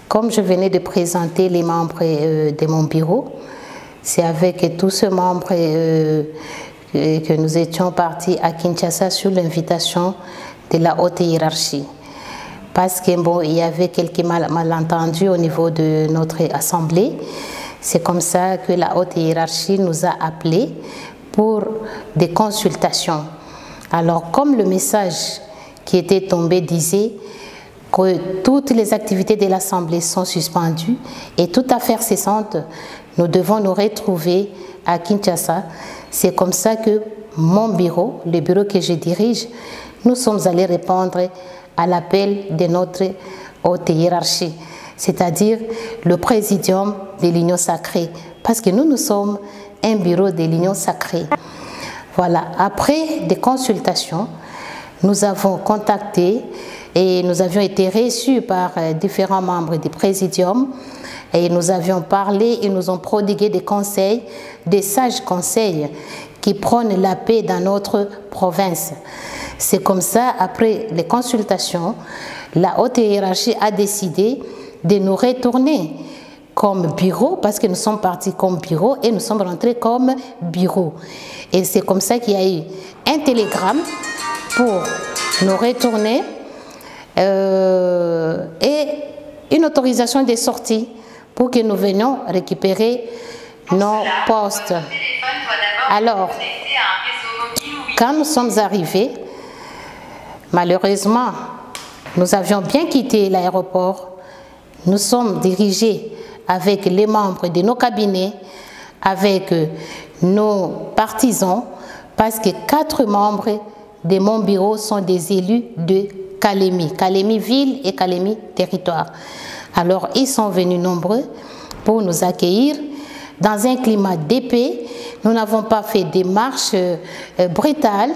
Comme je venais de présenter les membres de mon bureau, c'est avec tous ces membres que nous étions partis à Kinshasa sur l'invitation de la haute hiérarchie. Parce qu'il y avait quelques malentendus au niveau de notre assemblée. C'est comme ça que la haute hiérarchie nous a appelés pour des consultations. Alors, comme le message qui était tombé disait que toutes les activités de l'Assemblée sont suspendues et toute affaire cessante, nous devons nous retrouver à Kinshasa. C'est comme ça que mon bureau, le bureau que je dirige, nous sommes allés répondre à l'appel de notre haute hiérarchie, c'est-à-dire le présidium de l'Union sacrée, parce que nous sommes un bureau de l'Union sacrée. Voilà, après des consultations, nous avons contacté et nous avions été reçus par différents membres du présidium et nous avions parlé et nous ont prodigué des conseils, des sages conseils qui prônent la paix dans notre province. C'est comme ça, après les consultations, la haute hiérarchie a décidé de nous retourner comme bureau, parce que nous sommes partis comme bureau et nous sommes rentrés comme bureau. Et c'est comme ça qu'il y a eu un télégramme pour nous retourner et une autorisation de sortie pour que nous venions récupérer nos postes. Alors, quand nous sommes arrivés, malheureusement, nous avions bien quitté l'aéroport. Nous sommes dirigés avec les membres de nos cabinets, avec nos partisans, parce que 4 membres de mon bureau sont des élus de Kalemi, Kalemi ville et Kalemi territoire. Alors, ils sont venus nombreux pour nous accueillir dans un climat d'épée. Nous n'avons pas fait des marches brutales.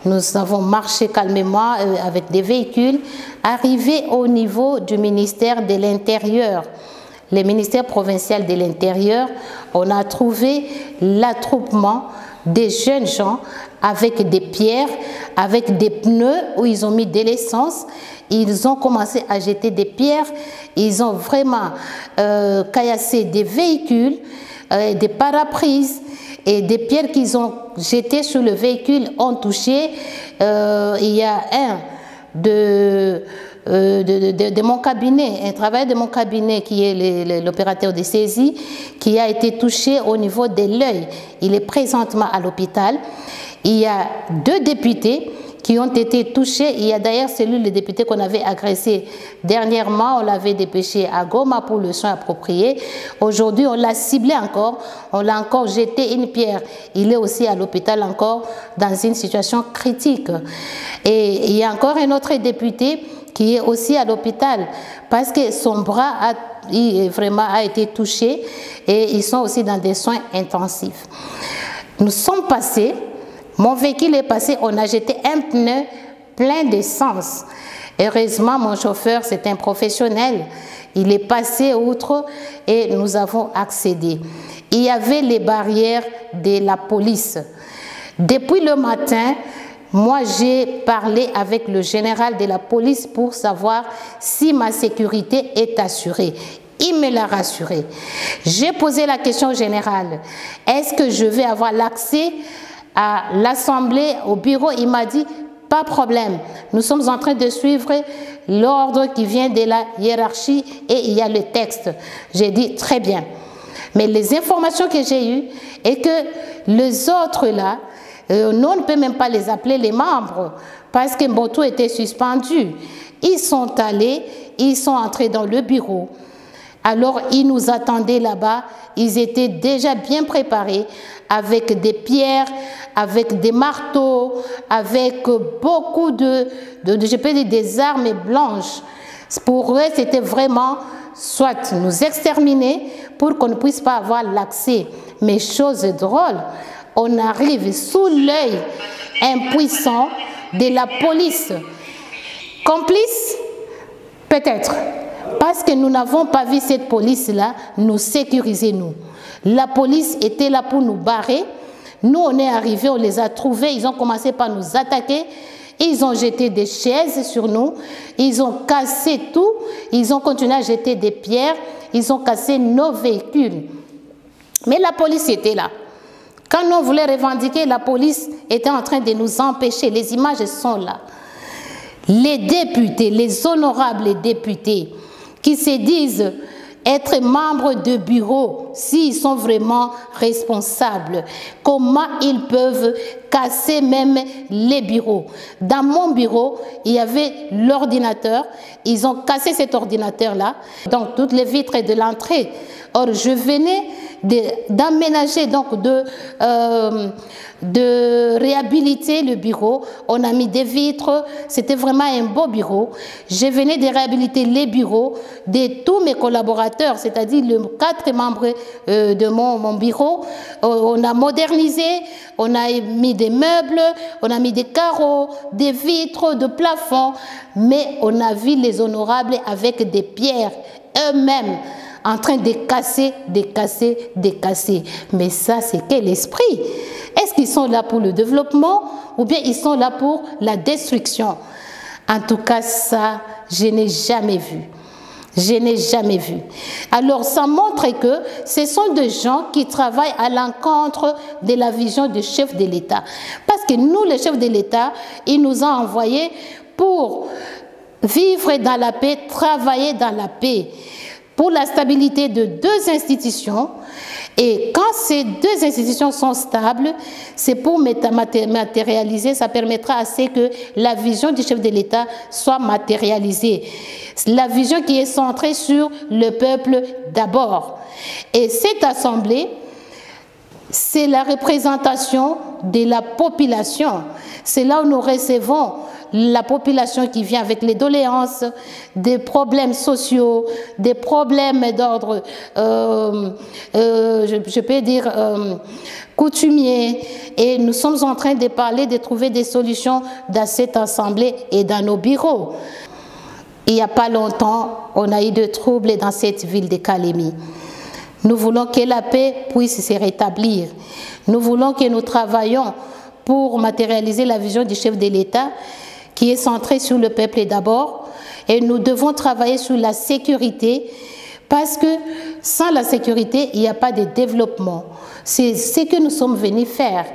Nous avons marché calmement avec des véhicules, arrivés au niveau du ministère de l'Intérieur. Le ministère provincial de l'Intérieur, on a trouvé l'attroupement des jeunes gens avec des pierres, avec des pneus où ils ont mis de l'essence. Ils ont commencé à jeter des pierres. Ils ont vraiment caillassé des véhicules, des parabrises. Et des pierres qu'ils ont jetées sur le véhicule ont touché. Il y a un de mon cabinet, un travail de mon cabinet qui est l'opérateur de saisie, qui a été touché au niveau de l'œil. Il est présentement à l'hôpital. Il y a 2 députés qui ont été touchés. Il y a d'ailleurs celui, le député qu'on avait agressé dernièrement, on l'avait dépêché à Goma pour le soin approprié. Aujourd'hui, on l'a ciblé encore, on l'a encore jeté une pierre. Il est aussi à l'hôpital encore dans une situation critique. Et il y a encore un autre député qui est aussi à l'hôpital parce que son bras a été touché et ils sont aussi dans des soins intensifs. Nous sommes passés. Mon véhicule est passé, on a jeté un pneu plein d'essence. Heureusement, mon chauffeur, c'est un professionnel. Il est passé outre et nous avons accédé. Il y avait les barrières de la police. Depuis le matin, moi, j'ai parlé avec le général de la police pour savoir si ma sécurité est assurée. Il me l'a rassuré. J'ai posé la question au général. Est-ce que je vais avoir l'accès à l'Assemblée, au bureau? Il m'a dit, pas de problème. Nous sommes en train de suivre l'ordre qui vient de la hiérarchie et il y a le texte. J'ai dit, très bien. Mais les informations que j'ai eues est que les autres là, nous on ne peut même pas les appeler les membres parce que tout était suspendu. Ils sont allés, ils sont entrés dans le bureau. Alors, ils nous attendaient là-bas. Ils étaient déjà bien préparés avec des pierres, avec des marteaux, avec beaucoup je peux dire des armes blanches. Pour eux, c'était vraiment soit nous exterminer pour qu'on ne puisse pas avoir l'accès. Mais chose drôle, on arrive sous l'œil impuissant de la police. Complice? Peut-être. Parce que nous n'avons pas vu cette police-là nous sécuriser, nous. La police était là pour nous barrer. Nous, on est arrivés, on les a trouvés. Ils ont commencé par nous attaquer. Ils ont jeté des chaises sur nous, ils ont cassé tout, ils ont continué à jeter des pierres, ils ont cassé nos véhicules. Mais la police était là. Quand on voulait revendiquer, la police était en train de nous empêcher. Les images sont là. Les députés, les honorables députés qui se disent être membres de bureau, s'ils sont vraiment responsables, comment ils peuvent casser même les bureaux? Dans mon bureau, il y avait l'ordinateur, ils ont cassé cet ordinateur-là, donc toutes les vitres de l'entrée. Or, je venais d'aménager, donc de réhabiliter le bureau. On a mis des vitres, c'était vraiment un beau bureau. Je venais de réhabiliter les bureaux de tous mes collaborateurs, c'est-à-dire les 4 membres de mon bureau. On a modernisé, on a mis des meubles, on a mis des carreaux, des vitres, de plafonds, mais on a vu les honorables avec des pierres eux-mêmes en train de casser, de casser, de casser. Mais ça, c'est quel esprit? Est-ce qu'ils sont là pour le développement ou bien ils sont là pour la destruction? En tout cas, ça, je n'ai jamais vu. Je n'ai jamais vu. Alors, ça montre que ce sont des gens qui travaillent à l'encontre de la vision du chef de l'État. Parce que nous, le chef de l'État, il nous a envoyés pour vivre dans la paix, travailler dans la paix, pour la stabilité de 2 institutions. Et quand ces 2 institutions sont stables, c'est pour matérialiser, ça permettra à ce que la vision du chef de l'État soit matérialisée. La vision qui est centrée sur le peuple d'abord. Et cette assemblée, c'est la représentation de la population. C'est là où nous recevons la population qui vient avec les doléances, des problèmes sociaux, des problèmes d'ordre, je peux dire, coutumier. Et nous sommes en train de parler, de trouver des solutions dans cette assemblée et dans nos bureaux. Il n'y a pas longtemps, on a eu des troubles dans cette ville de Kalemi. Nous voulons que la paix puisse se rétablir. Nous voulons que nous travaillions pour matérialiser la vision du chef de l'État qui est centrée sur le peuple d'abord. Et nous devons travailler sur la sécurité parce que sans la sécurité, il n'y a pas de développement. C'est ce que nous sommes venus faire.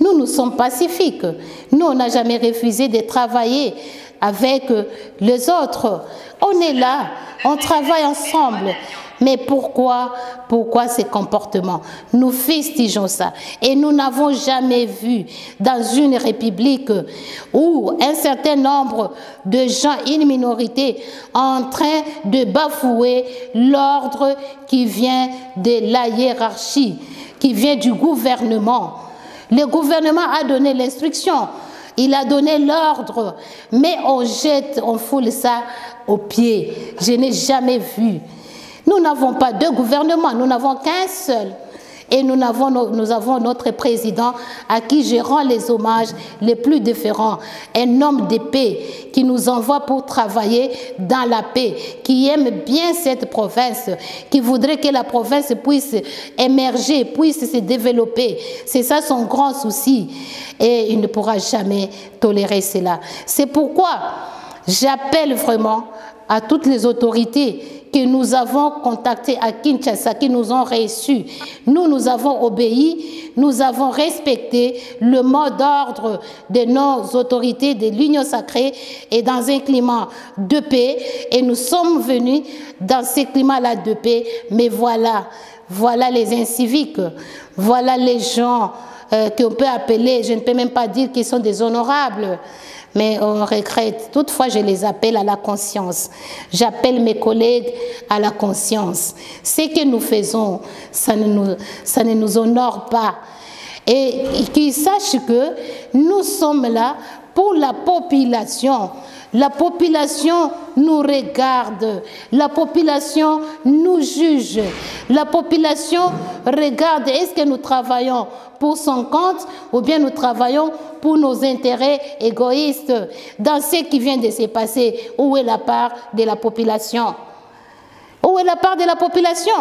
Nous, nous sommes pacifiques. Nous, on n'a jamais refusé de travailler avec les autres. On est là, on travaille ensemble. Mais pourquoi ces comportements? Nous fustigeons ça. Et nous n'avons jamais vu dans une république où un certain nombre de gens, une minorité, en train de bafouer l'ordre qui vient de la hiérarchie, qui vient du gouvernement. Le gouvernement a donné l'instruction. Il a donné l'ordre, mais on jette, on foule ça aux pieds. Je n'ai jamais vu. Nous n'avons pas 2 gouvernements, nous n'avons qu'un seul. Et nous avons notre président à qui je rends les hommages les plus différents. Un homme de paix qui nous envoie pour travailler dans la paix, qui aime bien cette province, qui voudrait que la province puisse émerger, puisse se développer. C'est ça son grand souci. Et il ne pourra jamais tolérer cela. C'est pourquoi j'appelle vraiment à toutes les autorités que nous avons contactées à Kinshasa, qui nous ont reçus. Nous avons obéi, nous avons respecté le mot d'ordre de nos autorités de l'Union sacrée et dans un climat de paix. Et nous sommes venus dans ce climat-là de paix. Mais voilà les inciviques, voilà les gens qu'on peut appeler, je ne peux même pas dire qu'ils sont des honorables, mais on regrette. Toutefois, je les appelle à la conscience. J'appelle mes collègues à la conscience. Ce que nous faisons, ça ne nous honore pas. Et qu'ils sachent que nous sommes là pour la population. La population nous regarde, la population nous juge, la population regarde est-ce que nous travaillons pour son compte ou bien nous travaillons pour nos intérêts égoïstes. Dans ce qui vient de se passer, où est la part de la population? Où est la part de la population?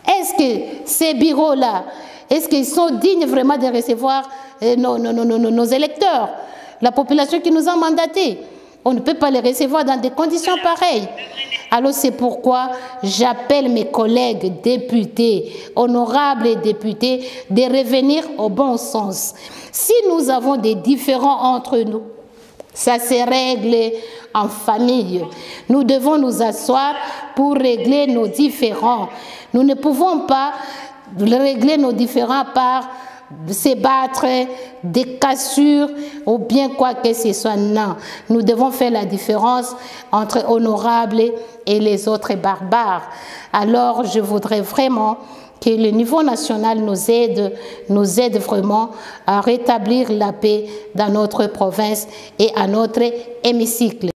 Est-ce que ces bureaux-là, est-ce qu'ils sont dignes vraiment de recevoir nos électeurs? la population qui nous a mandatés. On ne peut pas les recevoir dans des conditions pareilles. Alors c'est pourquoi j'appelle mes collègues députés, honorables députés, de revenir au bon sens. Si nous avons des différends entre nous, ça se règle en famille. Nous devons nous asseoir pour régler nos différends. Nous ne pouvons pas régler nos différends par se battre, des cassures ou bien quoi que ce soit. Non, nous devons faire la différence entre honorables et les autres barbares. Alors je voudrais vraiment que le niveau national nous aide vraiment à rétablir la paix dans notre province et à notre hémicycle.